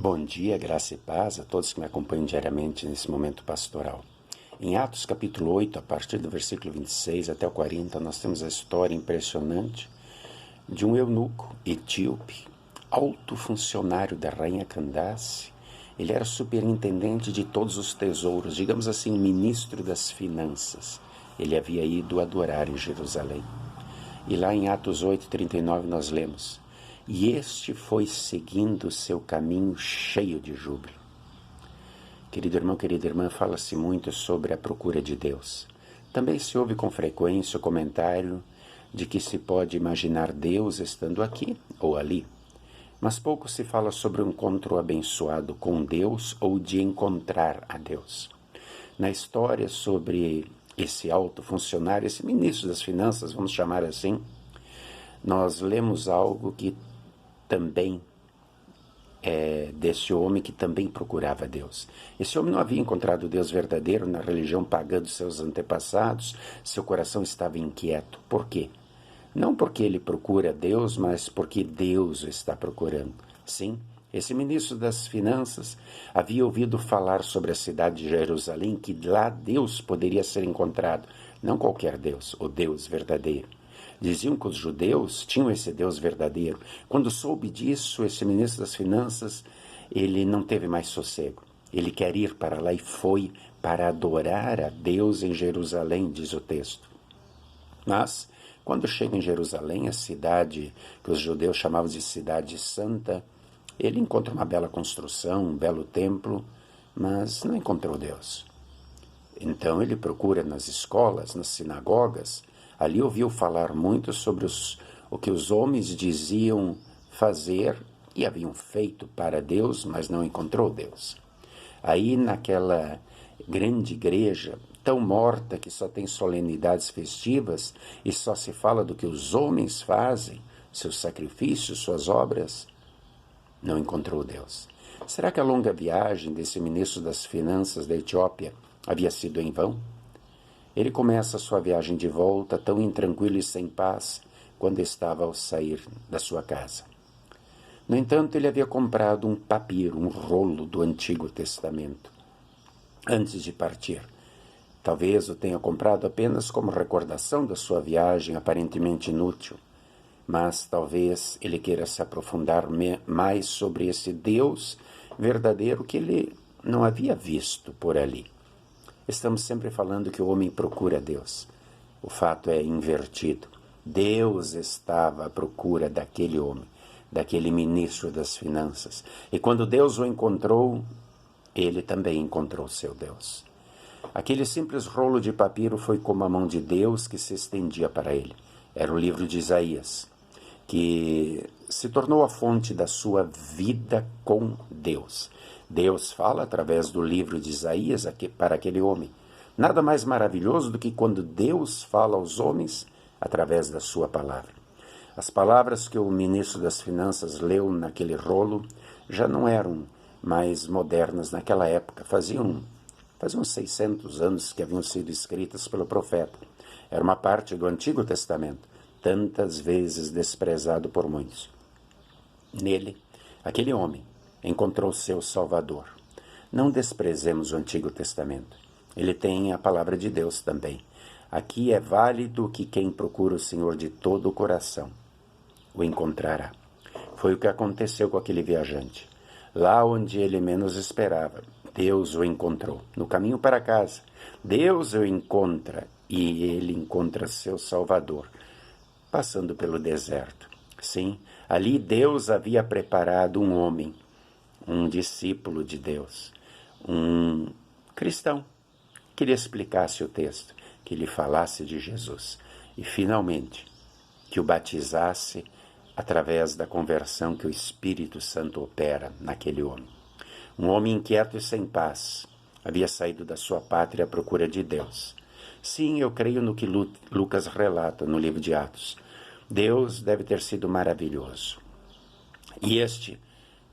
Bom dia, graça e paz a todos que me acompanham diariamente nesse momento pastoral. Em Atos capítulo 8, a partir do versículo 26 até o 40, nós temos a história impressionante de um eunuco etíope, alto funcionário da rainha Candace. Ele era superintendente de todos os tesouros, digamos assim, ministro das finanças. Ele havia ido adorar em Jerusalém. E lá em Atos 8:39 nós lemos: "E este foi seguindo seu caminho cheio de júbilo." Querido irmão, querida irmã, fala-se muito sobre a procura de Deus. Também se ouve com frequência o comentário de que se pode imaginar Deus estando aqui ou ali. Mas pouco se fala sobre o encontro abençoado com Deus ou de encontrar a Deus. Na história sobre esse alto funcionário, esse ministro das finanças, vamos chamar assim, nós lemos algo que também desse homem que também procurava Deus. Esse homem não havia encontrado Deus verdadeiro na religião pagã dos seus antepassados, seu coração estava inquieto. Por quê? Não porque ele procura Deus, mas porque Deus o está procurando. Sim, esse ministro das finanças havia ouvido falar sobre a cidade de Jerusalém, que lá Deus poderia ser encontrado, não qualquer Deus, o Deus verdadeiro. Diziam que os judeus tinham esse Deus verdadeiro. Quando soube disso, esse ministro das finanças, ele não teve mais sossego. Ele quer ir para lá e foi para adorar a Deus em Jerusalém, diz o texto. Mas, quando chega em Jerusalém, a cidade que os judeus chamavam de Cidade Santa, ele encontra uma bela construção, um belo templo, mas não encontrou Deus. Então ele procura nas escolas, nas sinagogas. Ali ouviu falar muito sobre o que os homens diziam fazer e haviam feito para Deus, mas não encontrou Deus. Aí naquela grande igreja, tão morta que só tem solenidades festivas e só se fala do que os homens fazem, seus sacrifícios, suas obras, não encontrou Deus. Será que a longa viagem desse ministro das finanças da Etiópia havia sido em vão? Ele começa a sua viagem de volta, tão intranquilo e sem paz, quando estava ao sair da sua casa. No entanto, ele havia comprado um papiro, um rolo do Antigo Testamento, antes de partir. Talvez o tenha comprado apenas como recordação da sua viagem aparentemente inútil, mas talvez ele queira se aprofundar mais sobre esse Deus verdadeiro que ele não havia visto por ali. Estamos sempre falando que o homem procura Deus. O fato é invertido. Deus estava à procura daquele homem, daquele ministro das finanças. E quando Deus o encontrou, ele também encontrou seu Deus. Aquele simples rolo de papiro foi como a mão de Deus que se estendia para ele. Era o livro de Isaías, que se tornou a fonte da sua vida com Deus. Deus fala através do livro de Isaías para aquele homem. Nada mais maravilhoso do que quando Deus fala aos homens através da sua palavra. As palavras que o ministro das finanças leu naquele rolo já não eram mais modernas naquela época. Faziam 600 anos que haviam sido escritas pelo profeta. Era uma parte do Antigo Testamento, tantas vezes desprezado por muitos. Nele, aquele homem encontrou seu Salvador. Não desprezemos o Antigo Testamento. Ele tem a palavra de Deus também. Aqui é válido que quem procura o Senhor de todo o coração o encontrará. Foi o que aconteceu com aquele viajante. Lá onde ele menos esperava, Deus o encontrou. No caminho para casa, Deus o encontra e ele encontra seu Salvador, passando pelo deserto. Sim, ali Deus havia preparado um homem, um discípulo de Deus, um cristão, que lhe explicasse o texto, que lhe falasse de Jesus e, finalmente, que o batizasse através da conversão que o Espírito Santo opera naquele homem. Um homem inquieto e sem paz havia saído da sua pátria à procura de Deus. Sim, eu creio no que Lucas relata no livro de Atos. Deus deve ter sido maravilhoso. E este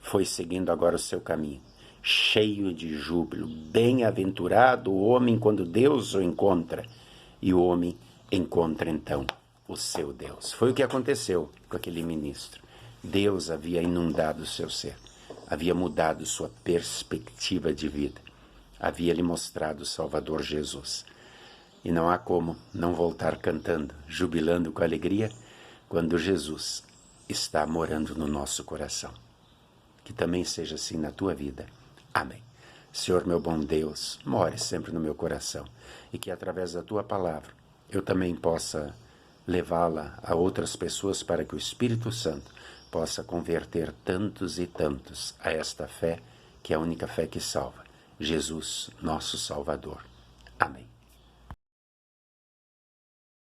foi seguindo agora o seu caminho, cheio de júbilo. Bem-aventurado o homem quando Deus o encontra. E o homem encontra então o seu Deus. Foi o que aconteceu com aquele ministro. Deus havia inundado o seu ser. havia mudado sua perspectiva de vida, havia lhe mostrado o Salvador Jesus. E não há como não voltar cantando, jubilando com alegria, quando Jesus está morando no nosso coração. Que também seja assim na tua vida. Amém. Senhor, meu bom Deus, more sempre no meu coração e que através da tua palavra eu também possa levá-la a outras pessoas para que o Espírito Santo possa converter tantos e tantos a esta fé, que é a única fé que salva. Jesus, nosso Salvador. Amém.